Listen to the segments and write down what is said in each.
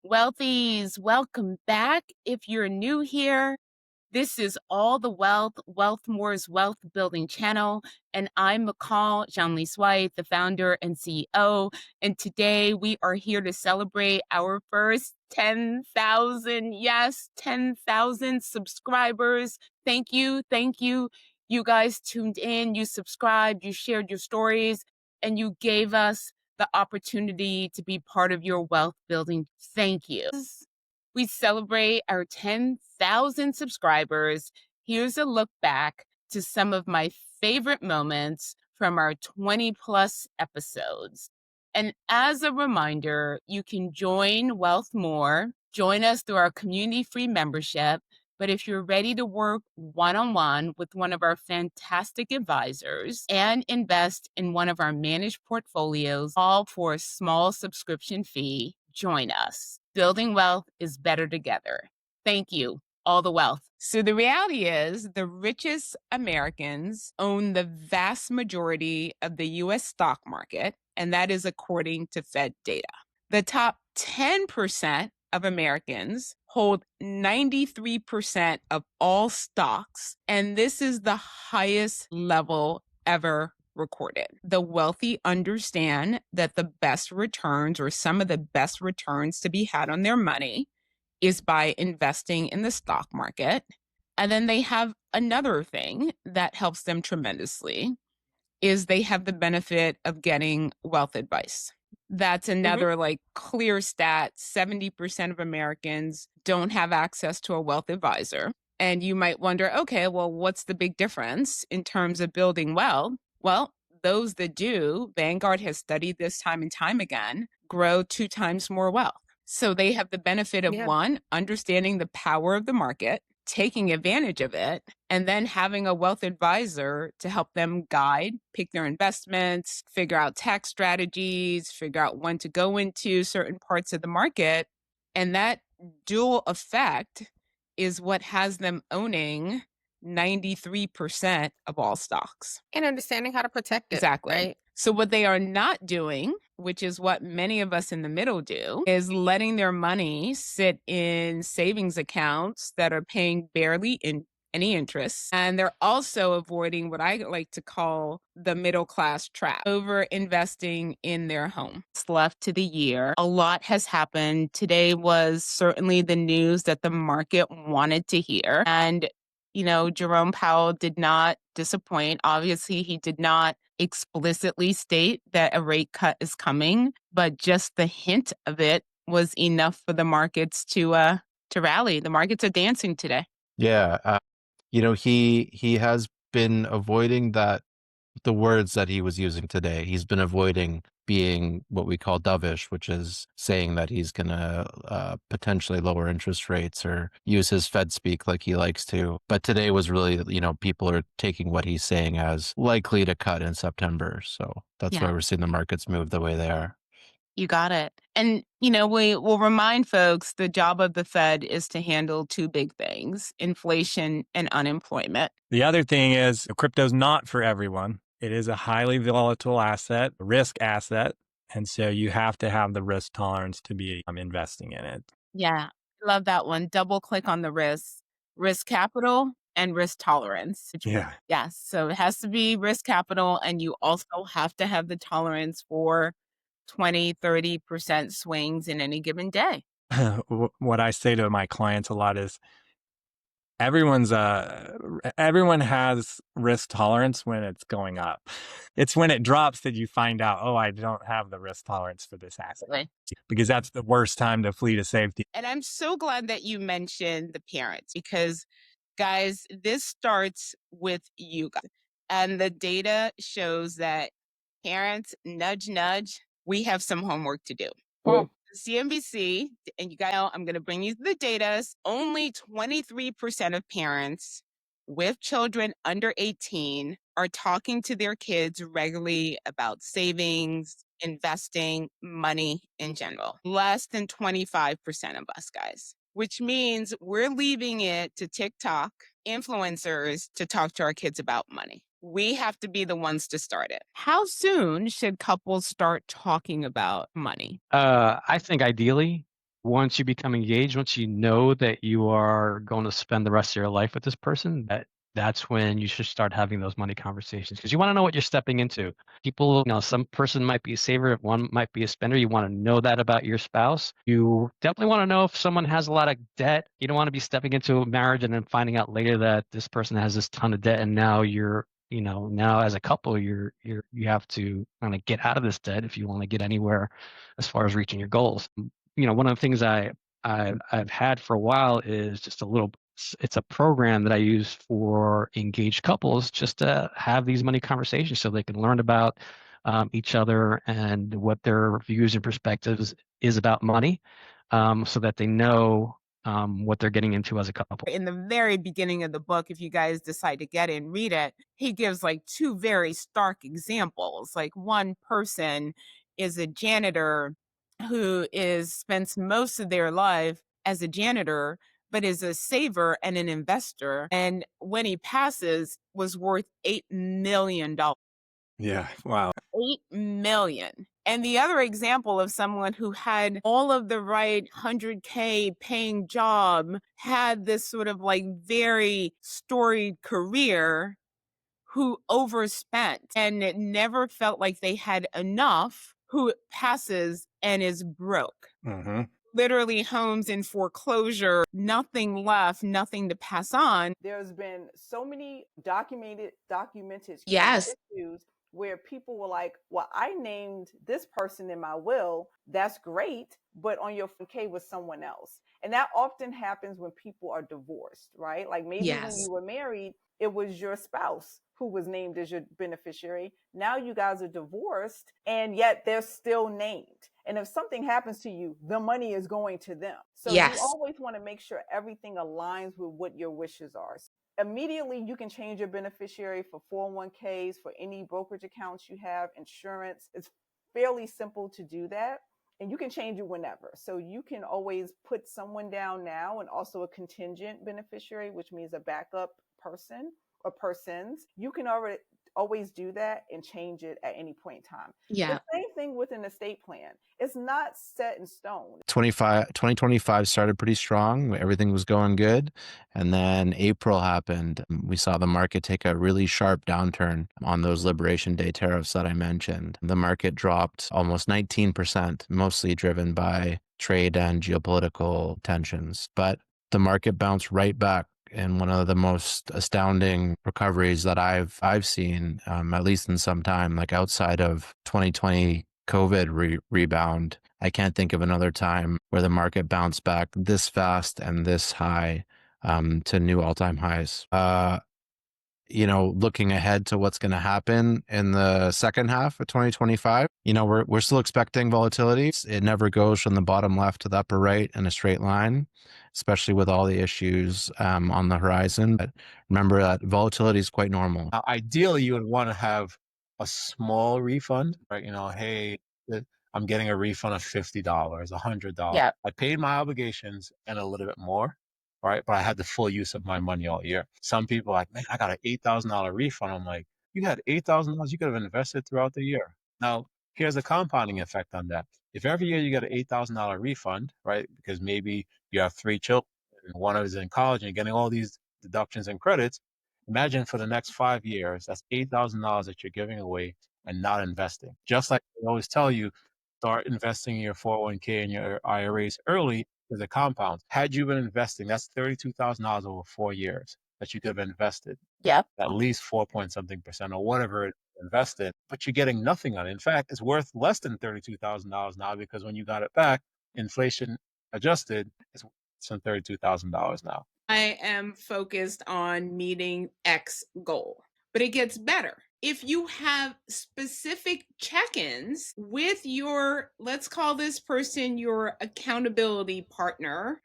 Wealthies, welcome back. If you're new here, this is All the Wealth, WealthMore's wealth building channel. And I'm Mical Jeanlys-White, the founder and CEO. And today we are here to celebrate our first 10,000, yes, 10,000 subscribers. Thank you. Thank you. You guys tuned in, you subscribed, you shared your stories, and you gave us the opportunity to be part of your wealth building. Thank you. We celebrate our 10,000 subscribers. Here's a look back to some of my favorite moments from our 20 plus episodes. And as a reminder, you can join WealthMore, join us through our community free membership. But if you're ready to work one-on-one with one of our fantastic advisors and invest in one of our managed portfolios, all for a small subscription fee, join us. Building wealth is better together. Thank you. All the wealth. So the reality is the richest Americans own the vast majority of the US stock market, and that is according to Fed data. The top 10% of Americans hold 93% of all stocks, and this is the highest level ever recorded. The wealthy understand that the best returns, or some of the best returns to be had on their money, is by investing in the stock market. And then they have another thing that helps them tremendously is they have the benefit of getting wealth advice. That's another clear stat. 70% of Americans don't have access to a wealth advisor. And you might wonder, okay, well, what's the big difference in terms of building wealth? Well, those that do, Vanguard has studied this time and time again, grow 2 times more wealth. So they have the benefit of one, understanding the power of the market, taking advantage of it, and then having a wealth advisor to help them guide, pick their investments, figure out tax strategies, figure out when to go into certain parts of the market. And that dual effect is what has them owning 93% of all stocks. And understanding how to protect it. Exactly. Right? So what they are not doing, which is what many of us in the middle do, is letting their money sit in savings accounts that are paying barely any interest. And they're also avoiding what I like to call the middle class trap, over investing in their home. It's left to the year. A lot has happened. Today was certainly the news that the market wanted to hear. And Jerome Powell did not disappoint. Obviously, he did not explicitly state that a rate cut is coming, but just the hint of it was enough for the markets to rally. The markets are dancing today. Yeah, he has been avoiding the words that he was using today. He's been avoiding being what we call dovish, which is saying that he's going to potentially lower interest rates or use his Fed speak like he likes to. But today was really, people are taking what he's saying as likely to cut in September. So that's why we're seeing the markets move the way they are. You got it. And, we will remind folks the job of the Fed is to handle 2 big things, inflation and unemployment. The other thing is crypto's not for everyone. It is a highly volatile asset, a risk asset. And so you have to have the risk tolerance to be investing in it. Yeah, love that one. Double click on the risk capital and risk tolerance. Yeah. Yes. So it has to be risk capital, and you also have to have the tolerance for 20, 30% swings in any given day. What I say to my clients a lot is everyone has risk tolerance when it's going up. It's when it drops that you find out, oh, I don't have the risk tolerance for this asset. Right. Because that's the worst time to flee to safety. And I'm so glad that you mentioned the parents, because guys, this starts with you guys. And the data shows that parents, nudge, nudge, we have some homework to do. CNBC, and you guys know, I'm going to bring you the data. Only 23% of parents with children under 18 are talking to their kids regularly about savings, investing, money in general. Less than 25% of us, guys, which means we're leaving it to TikTok influencers to talk to our kids about money. We have to be the ones to start it. How soon should couples start talking about money? I think ideally once you become engaged, once you know that you are going to spend the rest of your life with this person, that's when you should start having those money conversations, because you want to know what you're stepping into. People, some person might be a saver, one might be a spender. You want to know that about your spouse. You definitely want to know if someone has a lot of debt. You don't want to be stepping into a marriage and then finding out later that this person has this ton of debt, and now now as a couple, you have to kind of get out of this debt if you want to get anywhere as far as reaching your goals. One of the things I've had for a while is just it's a program that I use for engaged couples, just to have these money conversations so they can learn about each other and what their views and perspectives is about money, so that they know what they're getting into as a couple. In the very beginning of the book, if you guys decide to get it and read it, he gives like two very stark examples. Like one person is a janitor who spends most of their life as a janitor, but is a saver and an investor. And when he passes, was worth $8 million. Yeah. Wow. 8 million. And the other example of someone who had all of the right 100K paying job, had this sort of like very storied career, who overspent and it never felt like they had enough, who passes and is broke. Mm-hmm. Literally homes in foreclosure, nothing left, nothing to pass on. There's been so many documented Yes. issues where people were like, well, I named this person in my will. That's great. But on your 4K was someone else. And that often happens when people are divorced, right? Like maybe when Yes. you were married, it was your spouse who was named as your beneficiary. Now you guys are divorced and yet they're still named. And if something happens to you, the money is going to them. So you Yes. always want to make sure everything aligns with what your wishes are. Immediately, you can change your beneficiary for 401ks, for any brokerage accounts you have, insurance. It's fairly simple to do that. And you can change it whenever. So you can always put someone down now, and also a contingent beneficiary, which means a backup person or persons. You can always do that and change it at any point in time. Yeah. The same thing with an estate plan. It's not set in stone. 2025 started pretty strong. Everything was going good. And then April happened. We saw the market take a really sharp downturn on those Liberation Day tariffs that I mentioned. The market dropped almost 19%, mostly driven by trade and geopolitical tensions. But the market bounced right back in one of the most astounding recoveries that I've seen, at least in some time, like outside of 2020 COVID rebound. I can't think of another time where the market bounced back this fast and this high to new all-time highs. Looking ahead to what's going to happen in the second half of 2025, we're still expecting volatility. It never goes from the bottom left to the upper right in a straight line, especially with all the issues on the horizon. But remember that volatility is quite normal. Ideally, you would want to have a small refund, right? Hey, I'm getting a refund of $50, $100. Yeah. I paid my obligations and a little bit more, right? But I had the full use of my money all year. Some people are like, man, I got an $8,000 refund. I'm like, you had $8,000 you could have invested throughout the year. Now, here's a compounding effect on that. If every year you get an $8,000 refund, right? Because maybe you have 3 children and one is in college and you're getting all these deductions and credits. Imagine for the next 5 years, that's $8,000 that you're giving away and not investing. Just like I always tell you, start investing in your 401k and your IRAs early because it compounds. Had you been investing, that's $32,000 over 4 years that you could have invested. Yep. At least 4 point something percent or whatever it invested, but you're getting nothing on it. In fact, it's worth less than $32,000 now because when you got it back, inflation adjusted, it's some $32,000 now. I am focused on meeting X goal. But it gets better. If you have specific check-ins with your, let's call this person your accountability partner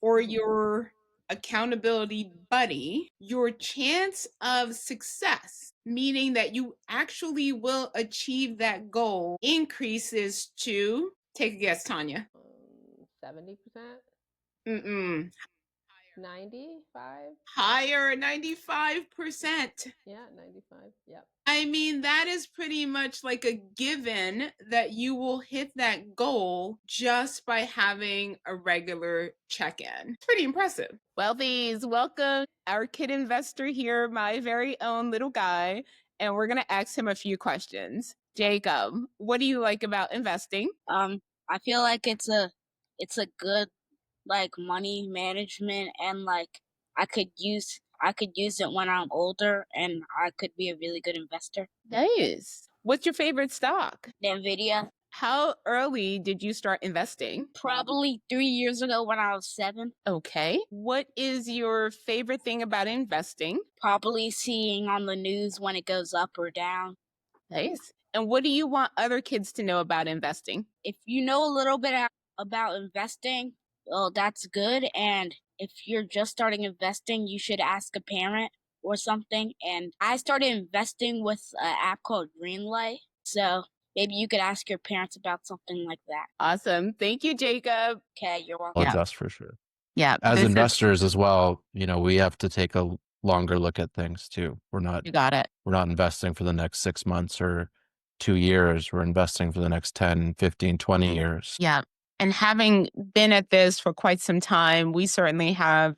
or your accountability buddy, your chance of success, meaning that you actually will achieve that goal, increases to, take a guess, Tanya. 70%. Mm-mm. 95? Higher, 95%. Yeah, 95. Yep. I mean, that is pretty much like a given that you will hit that goal just by having a regular check-in. It's pretty impressive. Wealthies, welcome our kid investor here, my very own little guy, and we're going to ask him a few questions. Jacob, what do you like about investing? I feel like it's a good like money management, and like I could use it when I'm older, and I could be a really good investor. Nice. What's your favorite stock? NVIDIA. How early did you start investing? Probably 3 years ago when I was 7. Okay. What is your favorite thing about investing? Probably seeing on the news when it goes up or down. Nice. And what do you want other kids to know about investing? If you know a little bit about investing, well, that's good. And if you're just starting investing, you should ask a parent or something. And I started investing with an app called Greenlight. So maybe you could ask your parents about something like that. Awesome. Thank you, Jacob. Okay, you're welcome. Well, Yeah. that's for sure. Yeah. As investors as well, we have to take a longer look at things too. You got it. We're not investing for the next 6 months or 2 years. We're investing for the next 10, 15, 20 years. Yeah. And having been at this for quite some time, we certainly have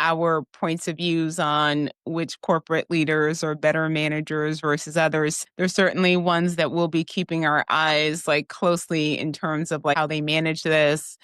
our points of views on which corporate leaders are better managers versus others. There's certainly ones that we'll be keeping our eyes closely in terms of how they manage this.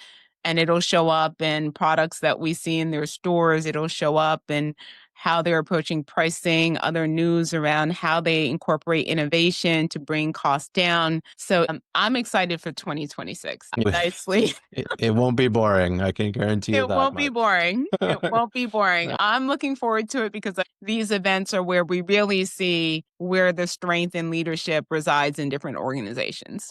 And it'll show up in products that we see in their stores. It'll show up in how they're approaching pricing, other news around how they incorporate innovation to bring costs down. So I'm excited for 2026. Nicely. It won't be boring. I can guarantee you that. It won't be boring. It won't be boring. I'm looking forward to it because these events are where we really see where the strength and leadership resides in different organizations.